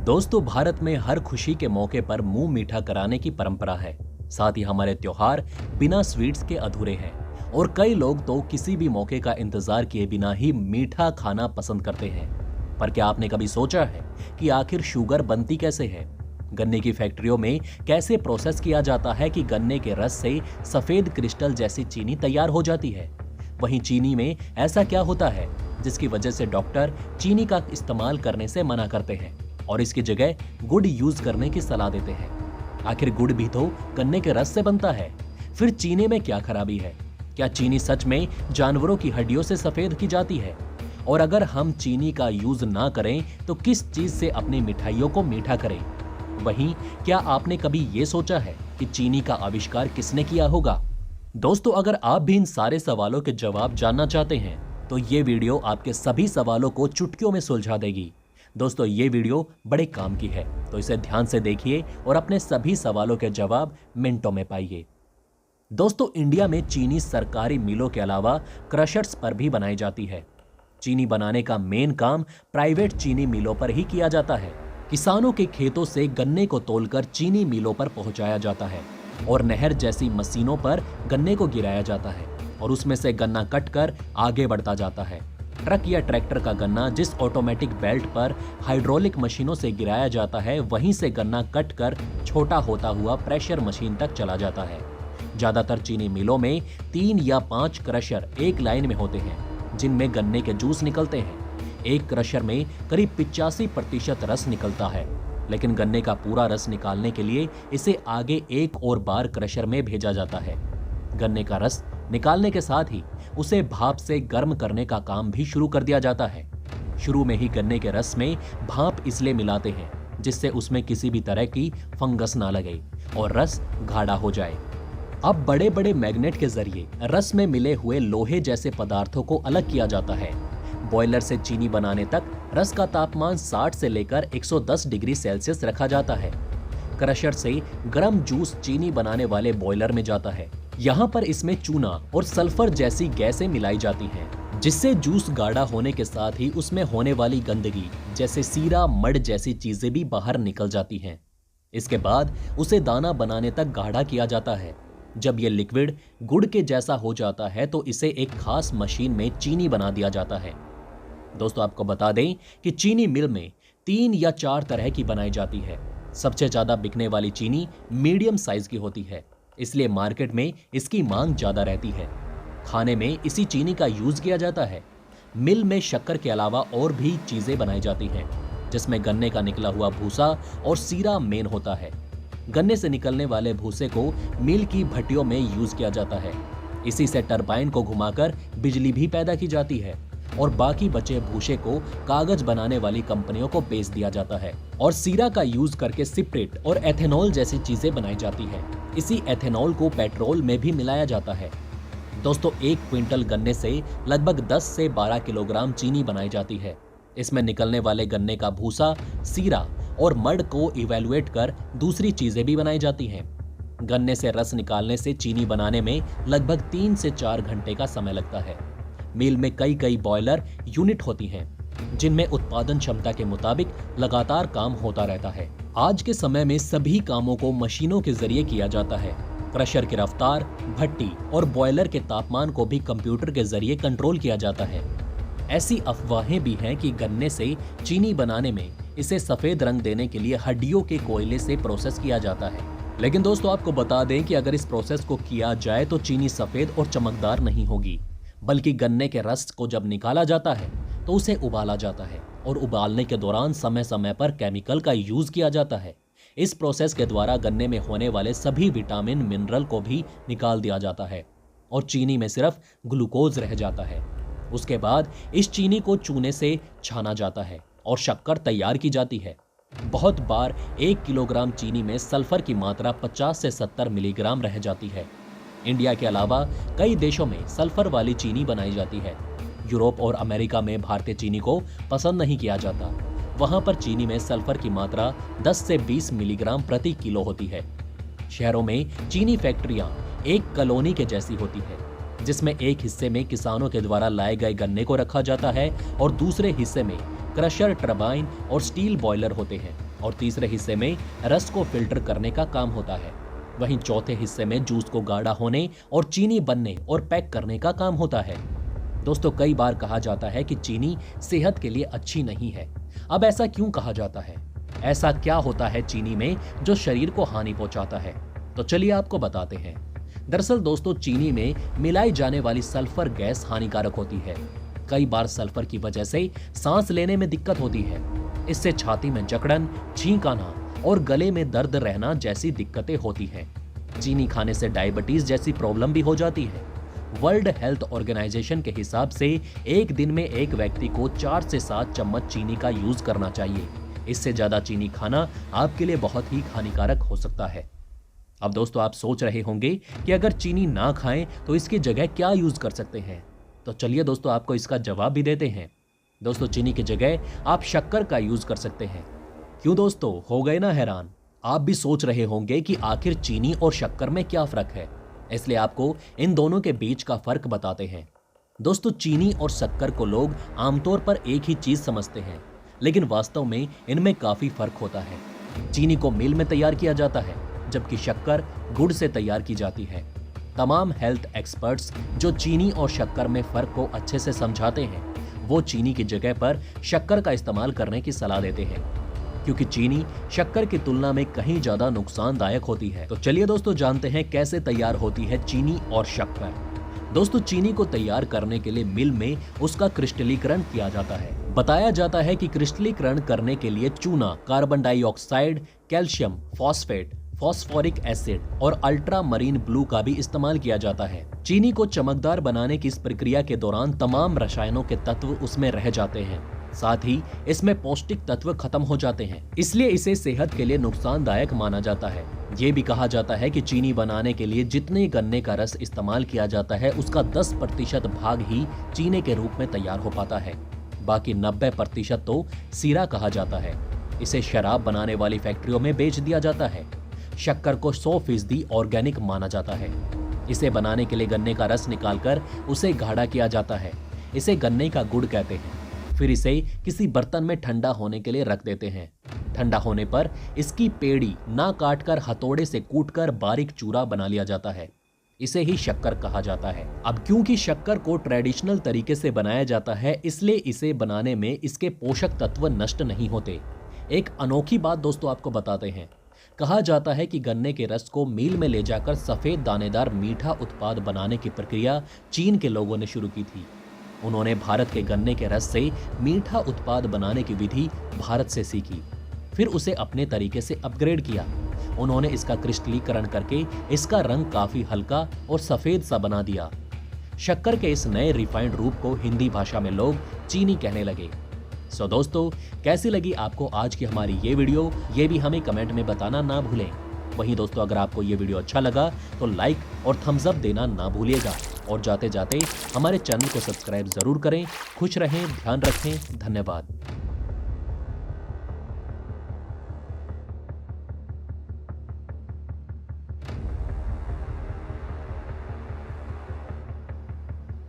दोस्तों, भारत में हर खुशी के मौके पर मुंह मीठा कराने की परंपरा है। साथ ही हमारे त्योहार बिना स्वीट्स के अधूरे हैं और कई लोग तो किसी भी मौके का इंतजार किए बिना ही मीठा खाना पसंद करते हैं। पर क्या आपने कभी सोचा है कि आखिर शुगर बनती कैसे है? गन्ने की फैक्ट्रियों में कैसे प्रोसेस किया जाता है कि गन्ने के रस से सफेद क्रिस्टल जैसी चीनी तैयार हो जाती है? वहीं चीनी में ऐसा क्या होता है जिसकी वजह से डॉक्टर चीनी का इस्तेमाल करने से मना करते हैं और इसकी जगह गुड़ यूज करने की सलाह देते हैं? आखिर गुड़ भी तो गन्ने के रस से बनता है। फिर चीनी में क्या खराबी है? क्या चीनी सच में जानवरों की हड्डियों से सफेद की जाती है? और अगर हम चीनी का यूज ना करें तो किस चीज से अपनी मिठाइयों को मीठा करें? वहीं क्या आपने कभी ये सोचा है कि चीनी का आविष्कार किसने किया होगा? दोस्तों, अगर आप भी इन सारे सवालों के जवाब जानना चाहते हैं तो ये वीडियो आपके सभी सवालों को चुटकियों में सुलझा देगी। दोस्तों, ये वीडियो बड़े काम की है, तो इसे ध्यान से देखिए और अपने सभी सवालों के जवाब मिनटों में पाइए। दोस्तों, इंडिया में चीनी सरकारी मिलों के अलावा क्रशर्स पर भी बनाई जाती है। चीनी बनाने का मेन काम प्राइवेट चीनी मिलों पर ही किया जाता है। किसानों के खेतों से गन्ने को तोलकर चीनी मिलों पर पहुंचाया जाता है और नहर जैसी मशीनों पर गन्ने को गिराया जाता है और उसमें से गन्ना कटकर आगे बढ़ता जाता है। ट्रक या ट्रैक्टर का गन्ना जिस ऑटोमेटिक बेल्ट पर हाइड्रोलिक मशीनों से गिराया जाता है, वहीं से गन्ना कटकर छोटा होता हुआ प्रेशर मशीन तक चला जाता है। ज्यादातर चीनी मिलों में 3 या 5 क्रशर एक लाइन में होते हैं जिनमें गन्ने के जूस निकलते हैं। एक क्रशर में करीब 85% रस निकलता है, लेकिन गन्ने का पूरा रस निकालने के लिए इसे आगे एक और बार क्रशर में भेजा जाता है। गन्ने का रस निकालने के साथ ही उसे भाप से गर्म करने का काम भी शुरू कर दिया जाता है। शुरू में ही गन्ने के रस में भाप इसलिए मिलाते हैं जिससे उसमें किसी भी तरह की फंगस ना लगे और रस गाढ़ा हो जाए। अब बड़े बड़े मैग्नेट के जरिए रस में मिले हुए लोहे जैसे पदार्थों को अलग किया जाता है। बॉयलर से चीनी बनाने तक रस का तापमान 60 से लेकर 110 डिग्री सेल्सियस रखा जाता है। क्रशर से गर्म जूस चीनी बनाने वाले बॉयलर में जाता है। यहाँ पर इसमें चूना और सल्फर जैसी गैसें मिलाई जाती हैं, जिससे जूस गाढ़ा होने के साथ ही उसमें होने वाली गंदगी जैसे सीरा, मड जैसी चीजें भी बाहर निकल जाती हैं। इसके बाद उसे दाना बनाने तक गाढ़ा किया जाता है। जब ये लिक्विड गुड़ के जैसा हो जाता है तो इसे एक खास मशीन में चीनी बना दिया जाता है। दोस्तों, आपको बता दें कि चीनी मिल में 3 या 4 तरह की बनाई जाती है। सबसे ज्यादा बिकने वाली चीनी मीडियम साइज की होती है, इसलिए मार्केट में इसकी मांग ज्यादा रहती है। खाने में इसी चीनी का यूज किया जाता है। मिल में शक्कर के अलावा और भी चीजें बनाई जाती हैं, जिसमें गन्ने का निकला हुआ भूसा और सीरा मेन होता है। गन्ने से निकलने वाले भूसे को मिल की भट्टियों में यूज किया जाता है। इसी से टरबाइन को घुमाकर बिजली भी पैदा की जाती है और बाकी बचे भूसे को कागज बनाने वाली कंपनियों को बेच दिया जाता है। और सीरा का यूज करके सिप्रेट और एथेनॉल जैसी चीजें बनाई जाती है। इसी एथेनॉल को पेट्रोल में भी मिलाया जाता है। दोस्तों, 1 क्विंटल गन्ने से लगभग 10 से 12 किलोग्राम चीनी बनाई जाती है। इसमें निकलने वाले गन्ने का भूसा, सीरा और मड को इवेलुएट कर दूसरी चीजें भी बनाई जाती हैं। गन्ने से रस निकालने से चीनी बनाने में लगभग 3 से 4 घंटे का समय लगता है। मिल में कई बॉयलर यूनिट होती हैं, जिनमें उत्पादन क्षमता के मुताबिक लगातार काम होता रहता है। आज के समय में सभी कामों को मशीनों के जरिए किया जाता है। क्रशर की रफ्तार, भट्टी और बॉयलर के तापमान को भी कंप्यूटर के जरिए कंट्रोल किया जाता है। ऐसी अफवाहें भी हैं कि गन्ने से चीनी बनाने में इसे सफेद रंग देने के लिए हड्डियों के कोयले से प्रोसेस किया जाता है। लेकिन दोस्तों, आपको बता दें कि अगर इस प्रोसेस को किया जाए तो चीनी सफेद और चमकदार नहीं होगी, बल्कि गन्ने के रस को जब निकाला जाता है तो उसे उबाला जाता है और उबालने के दौरान समय समय पर केमिकल का यूज किया जाता है। इस प्रोसेस के द्वारा गन्ने में होने वाले सभी विटामिन, मिनरल को भी निकाल दिया जाता है और चीनी में सिर्फ ग्लूकोज रह जाता है। उसके बाद इस चीनी को चूने से छाना जाता है और शक्कर तैयार की जाती है। बहुत बार 1 किलोग्राम चीनी में सल्फर की मात्रा 50 से 70 मिलीग्राम रह जाती है। इंडिया के अलावा कई देशों में सल्फर वाली चीनी बनाई जाती है। यूरोप और अमेरिका में भारतीय चीनी को पसंद नहीं किया जाता। वहां पर चीनी में सल्फर की मात्रा 10 से 20 मिलीग्राम प्रति किलो होती है। शहरों में चीनी फैक्ट्रियां एक कॉलोनी के जैसी होती है, जिसमें एक हिस्से में किसानों के द्वारा लाए गए गन्ने को रखा जाता है और दूसरे हिस्से में क्रशर, टरबाइन और स्टील बॉयलर होते हैं। और तीसरे हिस्से में रस को फिल्टर करने का काम होता है। वहीं चौथे हिस्से में जूस को गाढ़ा होने और चीनी बनने और पैक करने का काम होता है। दोस्तों, कई बार कहा जाता है कि चीनी सेहत के लिए अच्छी नहीं है। अब ऐसा क्यों कहा जाता है? ऐसा क्या होता है चीनी में जो शरीर को हानि पहुंचाता है? तो चलिए आपको बताते हैं। दरअसल दोस्तों, चीनी में मिलाई जाने वाली सल्फर गैस हानिकारक होती है। कई बार सल्फर की वजह से सांस लेने में दिक्कत होती है। इससे छाती में जकड़न, छींक आना और गले में दर्द रहना जैसी दिक्कतें होती हैं। चीनी खाने से डायबिटीज जैसी प्रॉब्लम भी हो जाती है। वर्ल्ड हेल्थ ऑर्गेनाइजेशन के हिसाब से एक दिन में एक व्यक्ति को 4 से 7 चम्मच चीनी का यूज करना चाहिए। इससे ज्यादा चीनी खाना आपके लिए बहुत ही हानिकारक हो सकता है। अब दोस्तों, आप सोच रहे होंगे कि अगर चीनी ना खाएं तो इसकी जगह क्या यूज कर सकते हैं? तो चलिए दोस्तों, आपको इसका जवाब भी देते हैं। दोस्तों, चीनी की जगह आप शक्कर का यूज कर सकते हैं। क्यों दोस्तों, हो गए ना हैरान? आप भी सोच रहे होंगे कि आखिर चीनी और शक्कर में क्या फर्क है, इसलिए आपको इन दोनों के बीच का फर्क बताते हैं। दोस्तों, चीनी और शक्कर को लोग आमतौर पर एक ही चीज समझते हैं, लेकिन वास्तव में इनमें काफी फर्क होता है। चीनी को मिल में तैयार किया जाता है, जबकि शक्कर गुड़ से तैयार की जाती है। तमाम हेल्थ एक्सपर्ट्स जो चीनी और शक्कर में फर्क को अच्छे से समझाते हैं, वो चीनी की जगह पर शक्कर का इस्तेमाल करने की सलाह देते हैं, क्योंकि चीनी शक्कर की तुलना में कहीं ज्यादा नुकसानदायक होती है। तो चलिए दोस्तों, जानते हैं कैसे तैयार होती है चीनी और शक्कर। दोस्तों, चीनी को तैयार करने के लिए मिल में उसका क्रिस्टलीकरण किया जाता है। बताया जाता है कि क्रिस्टलीकरण करने के लिए चूना, carbon dioxide, calcium phosphate, phosphoric acid और अल्ट्रा मरीन ब्लू का भी इस्तेमाल किया जाता है। चीनी को चमकदार बनाने की इस प्रक्रिया के दौरान तमाम रसायनों के तत्व उसमें रह जाते हैं, साथ ही इसमें पौष्टिक तत्व खत्म हो जाते हैं, इसलिए इसे सेहत के लिए नुकसानदायक माना जाता है। ये भी कहा जाता है कि चीनी बनाने के लिए जितने गन्ने का रस इस्तेमाल किया जाता है, उसका 10% भाग ही चीनी के रूप में तैयार हो पाता है। बाकी 90% तो सीरा कहा जाता है। इसे शराब बनाने वाली फैक्ट्रियों में बेच दिया जाता है। शक्कर को 100% ऑर्गेनिक माना जाता है। इसे बनाने के लिए गन्ने का रस निकालकर उसे गाढ़ा किया जाता है। इसे गन्ने का गुड़ कहते हैं। फिर इसे किसी बर्तन में ठंडा होने के लिए रख देते हैं। ठंडा होने पर इसकी पेड़ी ना काटकर हथौड़े से कूटकर बारीक चूरा बना लिया जाता है। इसे ही शक्कर कहा जाता है। अब क्योंकि शक्कर को ट्रेडिशनल तरीके से बनाया जाता है, इसलिए इसे बनाने में इसके पोषक तत्व नष्ट नहीं होते। एक अनोखी बात दोस्तों आपको बताते हैं। कहा जाता है कि गन्ने के रस को मील में ले जाकर सफेद दानेदार मीठा उत्पाद बनाने की प्रक्रिया चीन के लोगों ने शुरू की थी। उन्होंने भारत के गन्ने के रस से मीठा उत्पाद बनाने की विधि भारत से सीखी, फिर उसे अपने तरीके से अपग्रेड किया। उन्होंने इसका क्रिस्टलीकरण करके इसका रंग काफी हल्का और सफेद सा बना दिया। शक्कर के इस नए रिफाइंड रूप को हिंदी भाषा में लोग चीनी कहने लगे। सो दोस्तों, कैसी लगी आपको आज की हमारी ये वीडियो, ये भी हमें कमेंट में बताना ना भूलें। वहीं दोस्तों, अगर आपको ये वीडियो अच्छा लगा तो लाइक और थम्स अप देना ना भूलिएगा, और जाते जाते हमारे चैनल को सब्सक्राइब जरूर करें। खुश रहें, ध्यान रखें, धन्यवाद।